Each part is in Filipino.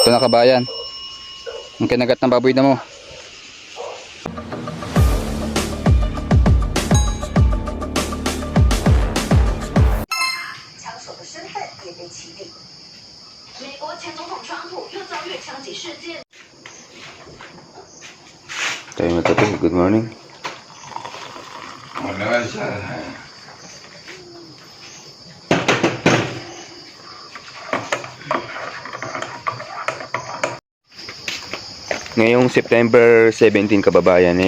Ito na kabayan, ang kinagat ng baboy na mo. Tayo na tayo, good morning. Ngayong September 17 kababayan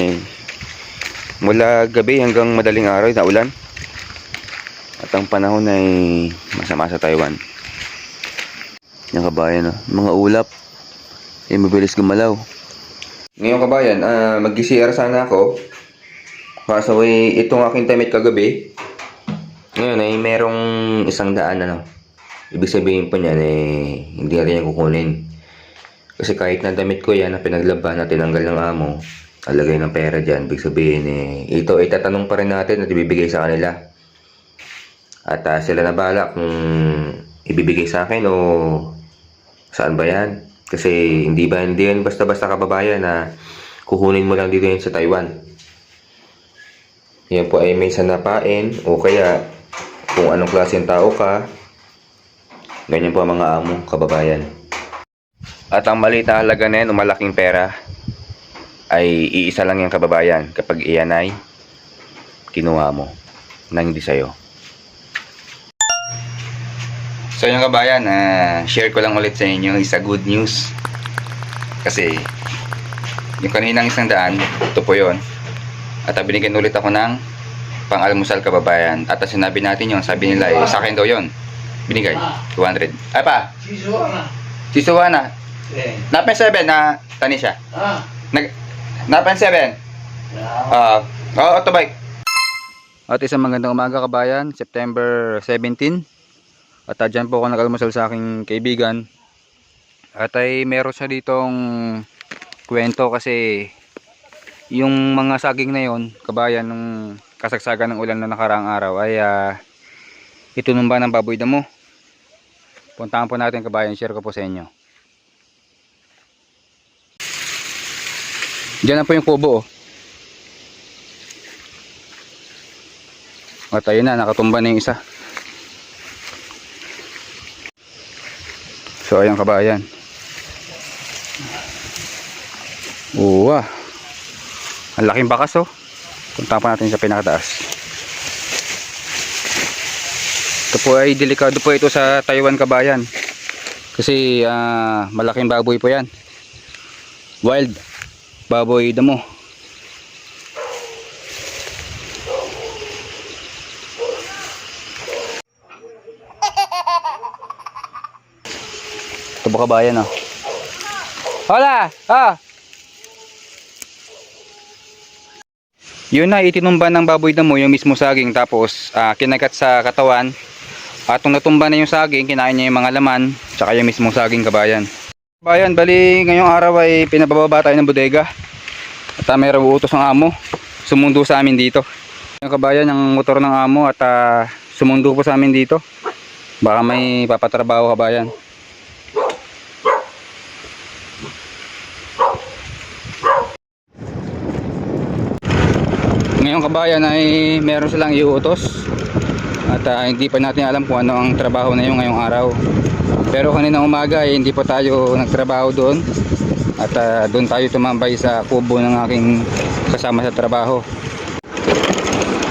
mula gabi hanggang madaling araw na ulan. At ang panahon ay masama sa Taiwan. Yung kabayan, mga ulap mabilis gumalaw. Ngayon kabayan, mag-CR sana ako. Kaso itong aking damit kagabi, ngayon ay merong 100 Ibig sabihin po niyan hindi rin niya kukunin. Kasi kahit na damit ko yan na pinaglaban na tinanggal ng amo, alagay ng pera dyan, ibig sabihin ito itatanong pa rin natin at ibibigay sa kanila. At sila na bahala kung ibibigay sa akin o saan ba yan. Kasi hindi yan basta-basta kababayan na kukunin mo lang dito yan sa Taiwan. Yan po ay may sanapain o kaya kung anong klaseng tao ka, ganyan po ang mga amo kababayan. At ang maliit na halaga na yan o malaking pera ay iisa lang yung kababayan kapag iyan ay kinuha mo na hindi sa'yo. So yung kabayan, share ko lang ulit sa inyo isa good news. Kasi yung kaninang 100, ito po yun. At binigyan ulit ako ng pang-almusal kababayan. At sinabi natin yun, sabi nila sa akin daw yun. Binigay, 200. Ay pa? Sisuwana. Napen 7 na Tanisha. Napen 7. Autobike. At isang magandang umaga kabayan, September 17. At dyan po ako nag-almusal sa aking kaibigan. At ay meron siya ditong kwento kasi yung mga saging na yon kabayan nung kasagsagan ng ulan na nakaraang araw ay itinumba ng baboy damo. Puntahan po natin kabayan, share ko po sa inyo. Diyan na po yung kubo. At ayun na, nakatumba na yung isa. So ayan kabayan. Uwa. Ang laking bakas Puntahan pa natin sa pinakataas. Ito po ay delikado po ito sa Taiwan kabayan. Kasi malaking baboy po yan. Wild baboy damo. Ito po kabayan Hola! Yun na, itinumba ng baboy damo yung mismo saging, tapos kinagat sa katawan. At nung natumba na yung saging, kinain niya yung mga laman tsaka yung mismo saging kabayan. Kabayan, bali ngayong araw ay pinabababa tayo ng bodega. At mayroong utos ng amo sumundo sa amin dito. Yung kabayan, ang motor ng amo at sumundo po sa amin dito. Baka may papatrabaho kabayan. Ngayon kabayan ay meron silang iuutos at hindi pa natin alam kung ano ang trabaho na yun ngayong araw. Pero kaninang umaga ay hindi pa tayo nagtrabaho doon at doon tayo tumambay sa kubo ng aking kasama sa trabaho.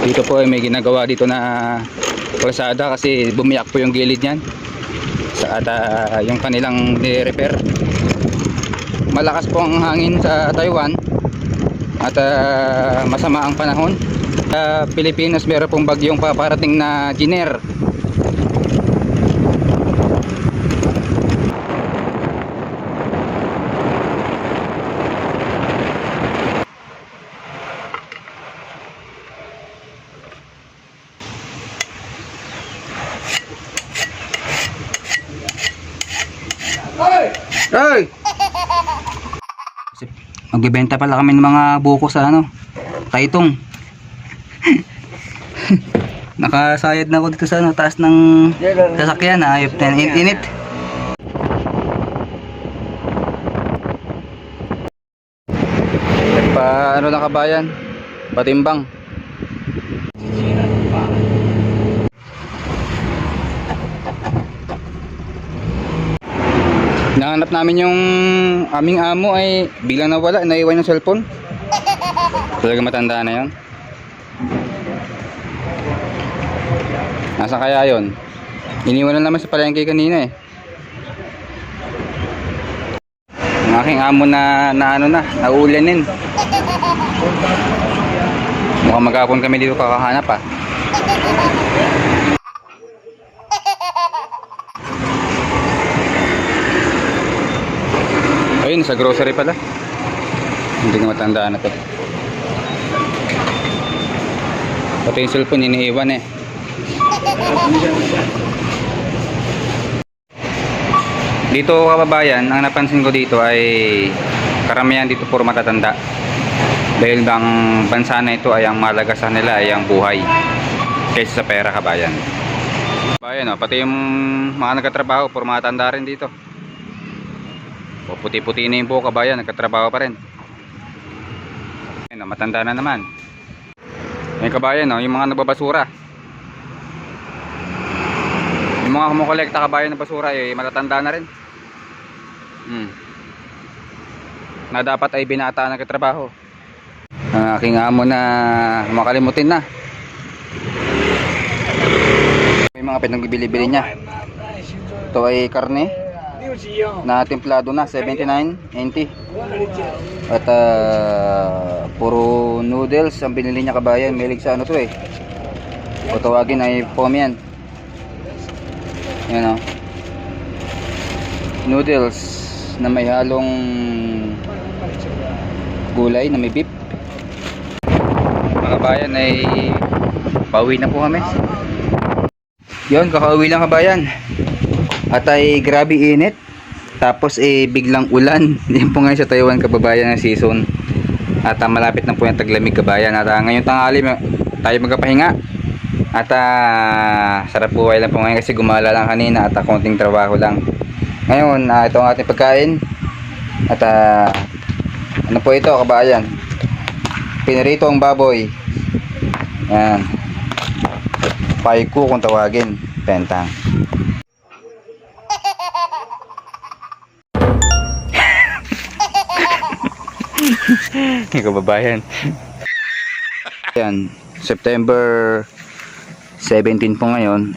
Dito po ay may ginagawa dito na kalsada kasi bumiyak po yung gilid niyan at yung kanilang ni-repair. Malakas po ang hangin sa Taiwan at masama ang panahon. Sa Pilipinas meron pong bagyong paparating na Giner. Hey! Magbebenta pala kami ng mga buko sa Taitung. Nakasayad na ako dito sa taas ng sasakyan. Ayop na init. ano lang kabayan, patimbang. Nahanap namin yung aming amo ay biglang nawala, naiwan yung cellphone. Talaga matanda na yun. Nasaan kaya yun? Iniwan na naman sa palengke kanina eh. Ang aking amo na naulanin. Mukhang maghapon kami dito kakahanap ah. Ayun, sa grocery pala. Hindi ko matandaan na to. Pati yung cellphone iniiwan eh. Dito kababayan, ang napansin ko dito ay karamihan dito puro matatanda. Dahil bang bansa na ito ay ang malagasan nila ay ang buhay kaysa sa pera kabayan. Kabayan, pati yung mga nagkatrabaho puro matanda rin dito. O puti-puti na yung buhok kabayan, nagkatrabaho pa rin. Ayun, matanda na naman. Yung kabayan, yung mga nagbabasura. Yung mga kumukolekta kabayan ng basura ay matatanda na rin. Na dapat ay binata na nagkatrabaho. Ang aking amo na makalimutin na. May mga pinagbibili-bili niya. Ito ay karne na templado na 79.90 at puro noodles ang binili niya kabayan. Mahilig sa ano to eh, o tawagin ay pomian. Yan o, noodles na may halong gulay na may beef. Mga kabayan ay pauwi na po kami. Yun, kakauwi lang kabayan. At ay grabe init. Tapos biglang ulan. Yan po ngayon sa Taiwan kababayan ng season. At malapit na po yung taglamig kabayan. At ngayong tanghali tayo magpapahinga. At sarap po lang po ngayon kasi gumala lang kanina at konting trabaho lang. Ngayon ito ang ating pagkain. At ano po ito kabayan? Pinarito ang baboy. Yan. Paiku kung tawagin. Pentang. Kababayan. Yan, September 17 po ngayon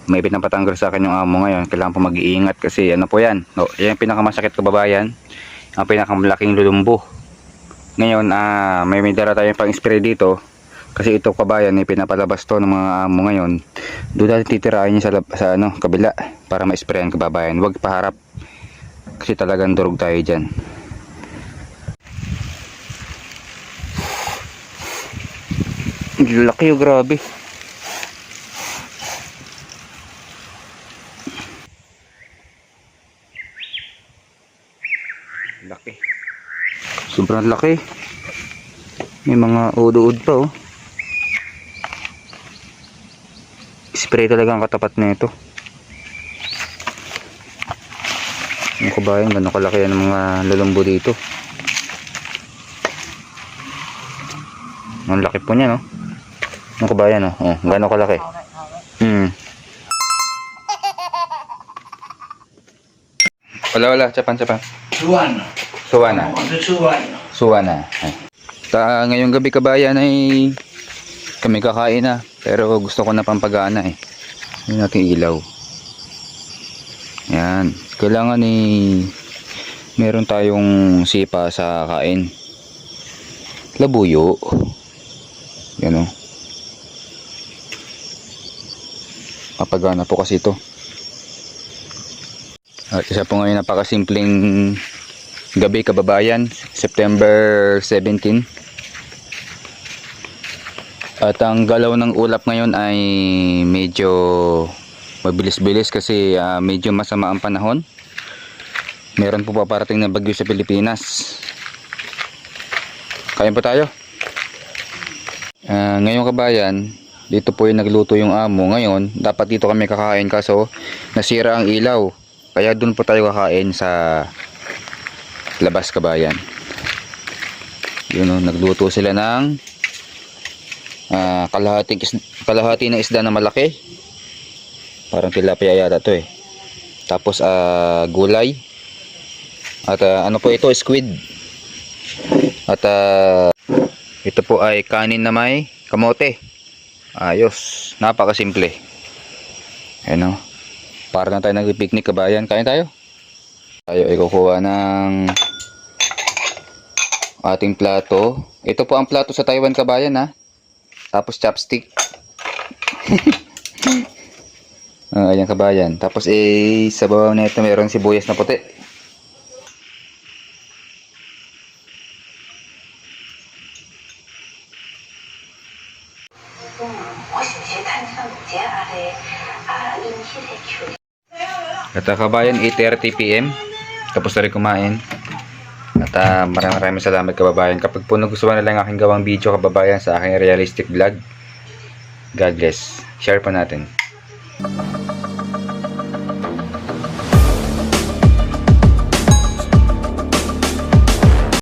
may pinapatanggal sa akin yung amo ngayon. Kailangan po mag-iingat kasi ano po yan. Yan yung pinakamasakit kababayan. Ang pinakamalaking lulumbo. Ngayon may dala tayong pang spray dito. Kasi ito kabayan pinapalabas to ng mga amo ngayon. Doon natin titirahin niya sa kabila para ma-sprayan kababayan. Huwag paharap. Kasi talagang durog tayo dyan. Laki yung grabe. Laki. Sobrang laki. May mga uod-uod pa oh. Spray talaga ang katapat na ito. Ang kabayan, gano'n kalaki yan ng mga lalumbo dito. Ang laki po niya no. Ang kabayan oh, gano'n kalaki. Wala, capan. Suwana. Ngayong gabi kabayan ay kami kakain na. Pero gusto ko na pampagana eh. Yung nating ilaw. Yan. Kailangan meron tayong sipa sa kain. Labuyo. Yan o. Papagana po kasi ito. At isa po ngayon napakasimpleng gabi kababayan. September 17. At ang galaw ng ulap ngayon ay medyo mabilis-bilis kasi medyo masama ang panahon. Meron po paparating na bagyo sa Pilipinas. Kain po tayo. Ngayon kabayan, dito po yung nagluto yung amo. Ngayon, dapat dito kami kakain kaso nasira ang ilaw. Kaya dun po tayo kakain sa labas kabayan. Yun o, nagluto sila ng kalahati na isda na malaki. Parang tilapia yata to eh. Tapos gulay. At ano po ito, squid. At ito po ay kanin na may kamote. Ayos, napakasimple. Ayan o. Para na tayo nag-picnic kabayan. Kain tayo. Tayo ay kukuha ng ating plato. Ito po ang plato sa Taiwan kabayan ha. Tapos chopstick. Ayan kabayan. Tapos sa bawah na ito mayroong sibuyas na puti. At kabayan, 8:30 PM. Tapos na rin kumain. At maraming salamat kababayan. Kapag po nagustuhan nila ang aking gawang video kababayan sa aking realistic vlog, God bless. Share pa natin.